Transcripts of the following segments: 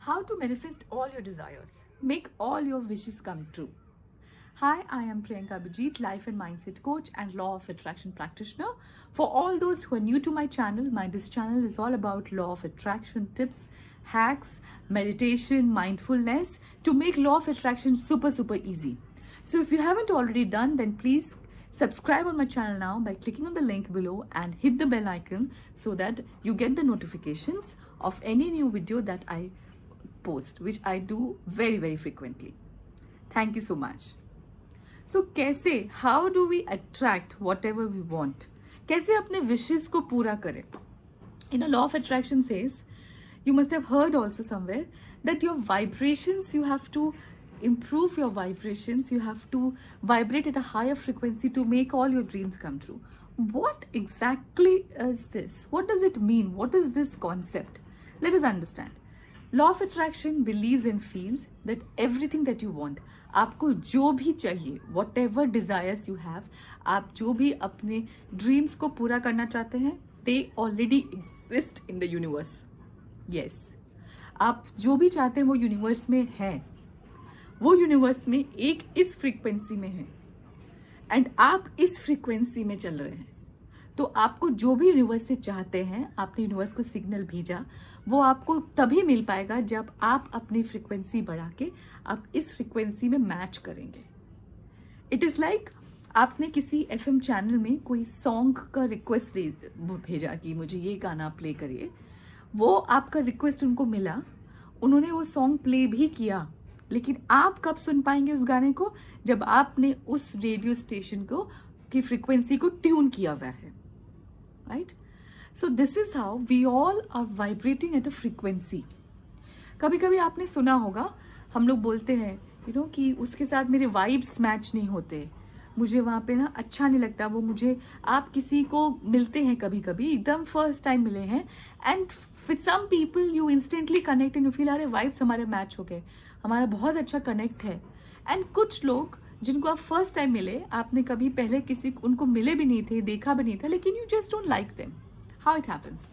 How to manifest all your desires. Make all your wishes come true. Hi, I am Priyanka Abhijit, life and mindset coach and law of attraction practitioner. For all those who are new to my channel, this channel is all about law of attraction tips, hacks, meditation, mindfulness to make law of attraction super easy. So if you haven't already done, then please subscribe on my channel now by clicking on the link below and hit the bell icon so that you get the notifications of any new video that I post, which I do very frequently. Thank you so much. So कैसे, how do we attract whatever we want? कैसे अपने wishes को पूरा करें? In a law of attraction says, you must have heard also somewhere that your vibrations, you have to improve your vibrations, you have to vibrate at a higher frequency to make all your dreams come true. What exactly is this? What does it mean? What is this concept? Let us understand. Law of attraction believes and feels that everything that you want, आपको जो भी चाहिए, whatever desires you have, आप जो भी अपने dreams को पूरा करना चाहते हैं, they already exist in the universe. Yes, आप जो भी चाहते हैं वो यूनिवर्स में है, वो यूनिवर्स में एक इस फ्रीक्वेंसी में है एंड आप इस फ्रीक्वेंसी में चल रहे हैं. तो आपको जो भी यूनिवर्स से चाहते हैं, आपने यूनिवर्स को सिग्नल भेजा, वो आपको तभी मिल पाएगा जब आप अपनी फ्रीक्वेंसी बढ़ा के आप इस फ्रीक्वेंसी में मैच करेंगे. इट इज़ लाइक आपने किसी एफएम चैनल में कोई सॉन्ग का रिक्वेस्ट भेजा कि मुझे ये गाना प्ले करिए. वो आपका रिक्वेस्ट उनको मिला, उन्होंने वो सॉन्ग प्ले भी किया, लेकिन आप कब सुन पाएंगे उस गाने को? जब आपने उस रेडियो स्टेशन को की फ्रीक्वेंसी को ट्यून किया हुआ है. Right? So this is how we all are vibrating at a frequency. कभी कभी आपने सुना होगा, हम लोग बोलते हैं कि उसके साथ मेरे वाइब्स मैच नहीं होते, मुझे वहाँ पे ना अच्छा नहीं लगता वो मुझे. आप किसी को मिलते हैं कभी कभी, एकदम फर्स्ट टाइम मिले हैं and with some people you instantly connect and you feel अरे वाइब्स हमारे मैच हो गए, हमारा बहुत अच्छा कनेक्ट है. एंड कुछ लोग जिनको आप फर्स्ट टाइम मिले, आपने कभी पहले किसी उनको मिले भी नहीं थे, देखा भी नहीं था, लेकिन you just don't like them. How it happens?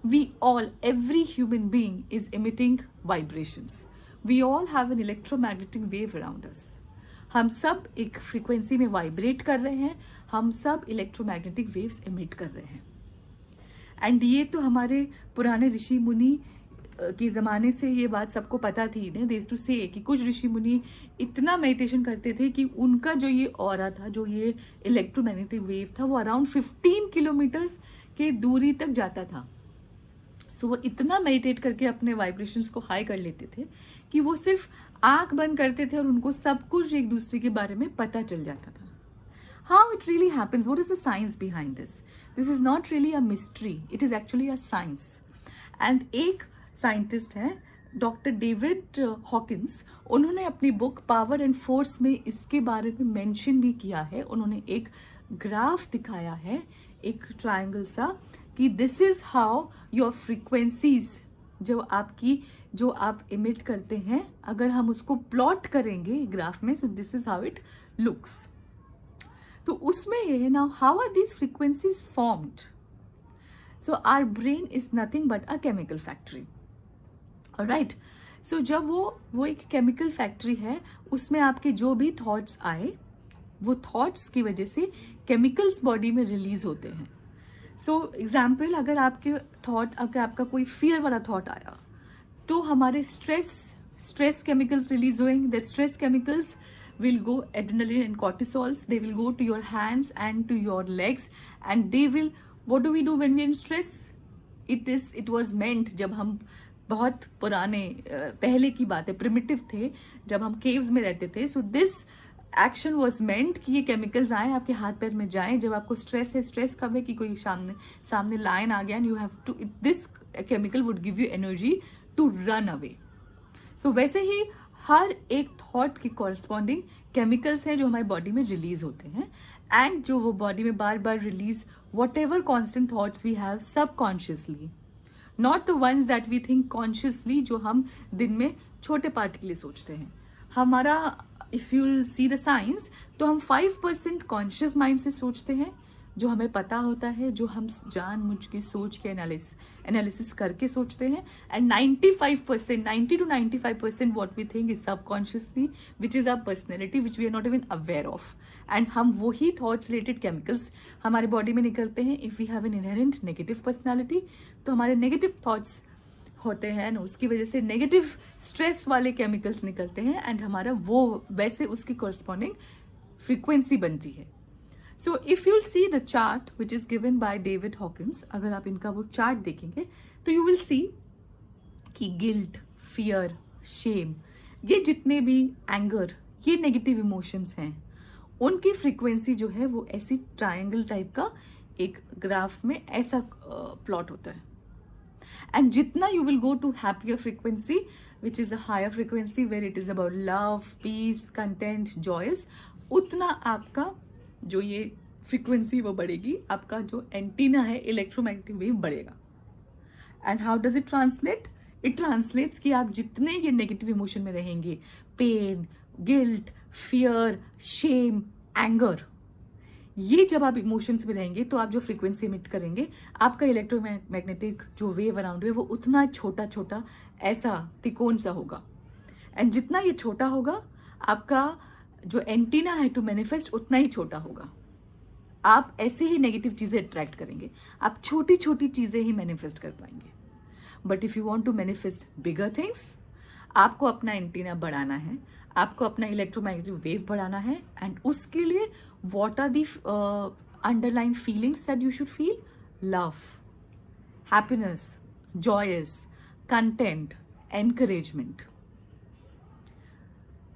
We all, every human being is emitting vibrations. We all have an electromagnetic wave around us. हम सब एक फ्रीक्वेंसी में वाइब्रेट कर रहे हैं, हम सब इलेक्ट्रोमैग्नेटिक वेव्स एमिट कर रहे हैं. एंड ये तो हमारे पुराने ऋषि मुनि के ज़माने से ये बात सबको पता थी. दे यूज्ड टू से कि कुछ ऋषि मुनि इतना मेडिटेशन करते थे कि उनका जो ये ऑरा था, जो ये इलेक्ट्रोमैग्नेटिक वेव था, वो अराउंड 15 किलोमीटर्स के दूरी तक जाता था. सो वो इतना मेडिटेट करके अपने वाइब्रेशंस को हाई कर लेते थे कि वो सिर्फ आंख बंद करते थे और उनको सब कुछ एक दूसरे के बारे में पता चल जाता था. How it really happens? What is the science behind this? This is not really a mystery, it is actually a science. And एक साइंटिस्ट हैं डॉक्टर डेविड हॉकिंस, उन्होंने अपनी बुक पावर एंड फोर्स में इसके बारे में मेंशन भी किया है. उन्होंने एक ग्राफ दिखाया है, एक ट्रायंगल सा, कि this is how your frequencies जो आप इमिट करते हैं, अगर हम उसको प्लॉट करेंगे ग्राफ में, so this is how it looks. तो उसमें ये है ना, how are these frequencies formed? So our brain is nothing but a chemical factory. Right? So जब वो एक केमिकल फैक्ट्री है, उसमें आपके जो भी थॉट्स आए, वो थॉट्स की वजह से केमिकल्स बॉडी में रिलीज होते हैं. सो एग्जाम्पल, अगर आपका कोई फियर वाला थॉट आया, तो हमारे स्ट्रेस केमिकल्स रिलीज होंगे. That stress chemicals will go adrenaline and cortisols, they will go to your hands and to your legs and they will, what do we do when we are in stress? It was meant, जब हम बहुत पुराने पहले की बात है, primitive थे, जब हम केव्स में रहते थे. So this action was meant कि ये केमिकल्स आए, आपके हाथ पैर में जाएं. जब आपको स्ट्रेस है, स्ट्रेस कब है कि कोई सामने लाइन आ गया and you have to, this chemical would give you energy to run away. So वैसे ही हर एक थॉट के कॉरस्पॉन्डिंग केमिकल्स हैं जो हमारी बॉडी में रिलीज होते हैं. एंड जो वो बॉडी में बार बार release, whatever constant thoughts we have subconsciously, not the ones that we think consciously, जो हम दिन में छोटे पार्ट के लिए सोचते हैं. हमारा, if you see the science, तो हम 5% कॉन्शियस माइंड से सोचते हैं, जो हमें पता होता है, जो हम जानबूझ के सोच के एनालिसिस करके सोचते हैं. And 95%, 90 to 95% what we think is subconsciously, which is our personality, which we are not even aware of. And हम वही thoughts related chemicals हमारे बॉडी में निकलते हैं. If we have an inherent negative personality, तो हमारे negative thoughts होते हैं ना, उसकी वजह से नेगेटिव स्ट्रेस वाले केमिकल्स निकलते हैं एंड हमारा वो वैसे उसकी कॉरस्पॉन्डिंग फ्रीक्वेंसी बनती है. So if you'll see the chart which is given by David Hawkins, अगर आप इनका वो चार्ट देखेंगे तो यू विल सी कि गिल्ट, फियर, शेम, ये जितने भी एंगर, ये नेगेटिव इमोशंस हैं, उनकी फ्रीक्वेंसी जो है वो ऐसी ट्रायंगल टाइप का एक ग्राफ में ऐसा प्लॉट होता है. And jitna you will go to happier frequency, which is a higher frequency where it is about love, peace, content, joyous, उतना आपका जो ये frequency वो बढ़ेगी, आपका जो एंटीना है इलेक्ट्रोमैग्नेटिक वेव बढ़ेगा. And how does it translate? It translates कि आप जितने ये नेगेटिव इमोशन में रहेंगे, pain, guilt, fear, shame, anger, ये जब आप इमोशंस में रहेंगे तो आप जो फ्रीक्वेंसी इमिट करेंगे, आपका इलेक्ट्रोमैग्नेटिक जो वेव अराउंड है वो उतना छोटा छोटा ऐसा त्रिकोण सा होगा. एंड जितना ये छोटा होगा, आपका जो एंटीना है टू मैनिफेस्ट उतना ही छोटा होगा. आप ऐसे ही नेगेटिव चीज़ें अट्रैक्ट करेंगे, आप छोटी छोटी चीज़ें ही मैनिफेस्ट कर पाएंगे. But if you want to manifest bigger things, आपको अपना एंटीना बढ़ाना है, आपको अपना इलेक्ट्रोमैग्नेटिक वेव बढ़ाना है. एंड उसके लिए what are the underlying feelings that you should feel? Love, happiness, joyous, content, encouragement.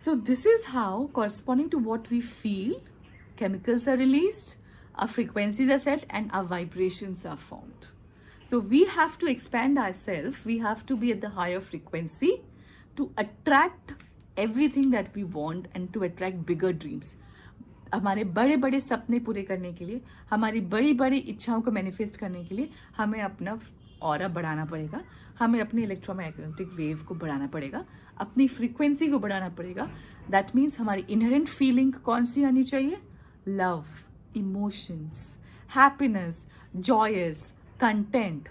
So this is how, corresponding to what we feel, chemicals are released, our frequencies are set, and our vibrations are formed. So we have to expand ourselves, we have to be at the higher frequency to attract everything that we want and to attract bigger dreams. हमारे बड़े बड़े सपने पूरे करने के लिए, हमारी बड़ी बड़ी इच्छाओं को मैनिफेस्ट करने के लिए हमें अपना ऑरा बढ़ाना पड़ेगा, हमें अपने इलेक्ट्रोमैग्नेटिक वेव को बढ़ाना पड़ेगा, अपनी फ्रीक्वेंसी को बढ़ाना पड़ेगा. दैट मीन्स हमारी इनहेरेंट फीलिंग कौन सी आनी चाहिए? Love, emotions, happiness, joys, content.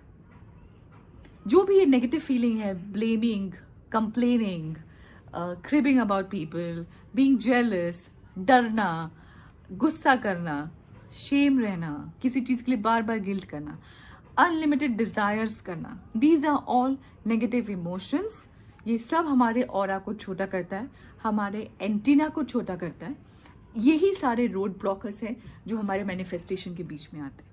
जो भी ये नेगेटिव फीलिंग है, blaming, complaining, cribbing about people, being jealous, डरना, गुस्सा करना, शेम रहना, किसी चीज़ के लिए बार बार गिल्ट करना, अनलिमिटेड डिज़ायर्स करना, these are all negative emotions. ये सब हमारे ऑरा को छोटा करता है, हमारे एंटीना को छोटा करता है. यही सारे रोड ब्लॉकर्स हैं जो हमारे मैनिफेस्टेशन के बीच में आते हैं.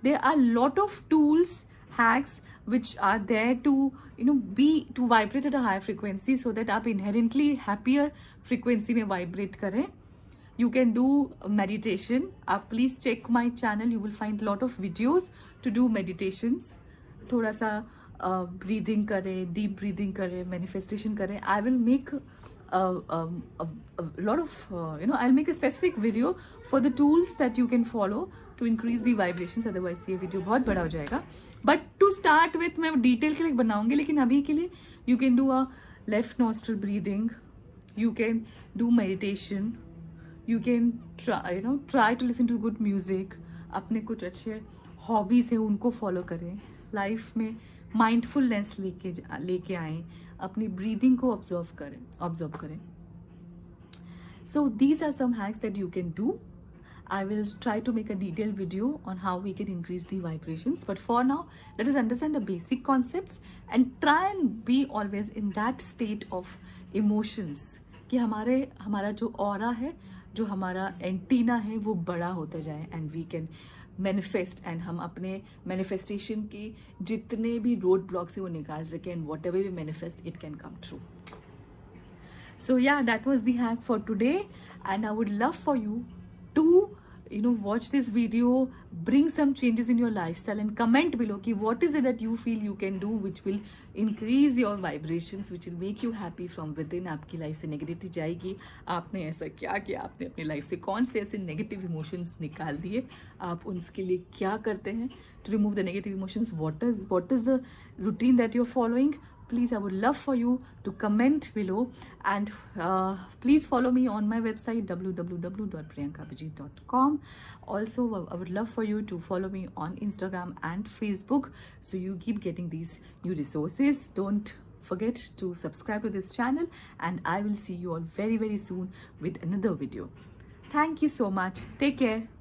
There are lot of tools, hacks which are there to to vibrate at a higher frequency so that आप inherently happier frequency में vibrate करें. You can do meditation. आप please check my channel. You will find lot of videos to do meditations. थोड़ा सा breathing करें, deep breathing करें, manifestation करें. I will make a lot of I'll make a specific video for the tools that you can follow to increase the vibrations. Otherwise ये video बहुत बड़ा हो जाएगा. But to start with मैं detail के लिए बनाऊंगी, लेकिन अभी के लिए you can do a left nostril breathing, you can do meditation, you can try to listen to good music. अपने कुछ अच्छे हॉबीज़ हैं उनको फॉलो करें, लाइफ में माइंडफुलनेस लेके आएँ, अपनी ब्रीदिंग को ऑब्जर्व करें. So these are some hacks that you can do. I will try to make a detailed video on how we can increase the vibrations. But for now, let us understand the basic concepts and try and be always in that state of emotions. कि हमारा जो aura है, जो हमारा antenna है, वो बड़ा होता जाए and we can manifest, and हम अपने manifestation की जितने भी रोड ब्लॉक्स है वो निकाल सकें, and whatever we manifest, it can come true. So yeah, that was the hack for today, and I would love for you to watch this video, bring some changes in your lifestyle, and comment below ki what is it that you feel you can do which will increase your vibrations, which will make you happy from within. आपकी life से negativity जाएगी. आपने ऐसा क्या किया, आपने अपनी life से कौन से ऐसे नेगेटिव इमोशंस निकाल दिए, आप उनके लिए क्या करते हैं to remove the negative emotions, what is the routine that you're following. please, I would love for you to comment below, and please follow me on my website www.priyankabijit.com. Also, I would love for you to follow me on Instagram and Facebook, so you keep getting these new resources. Don't forget to subscribe to this channel, and I will see you all very, very soon with another video. Thank you so much. Take care.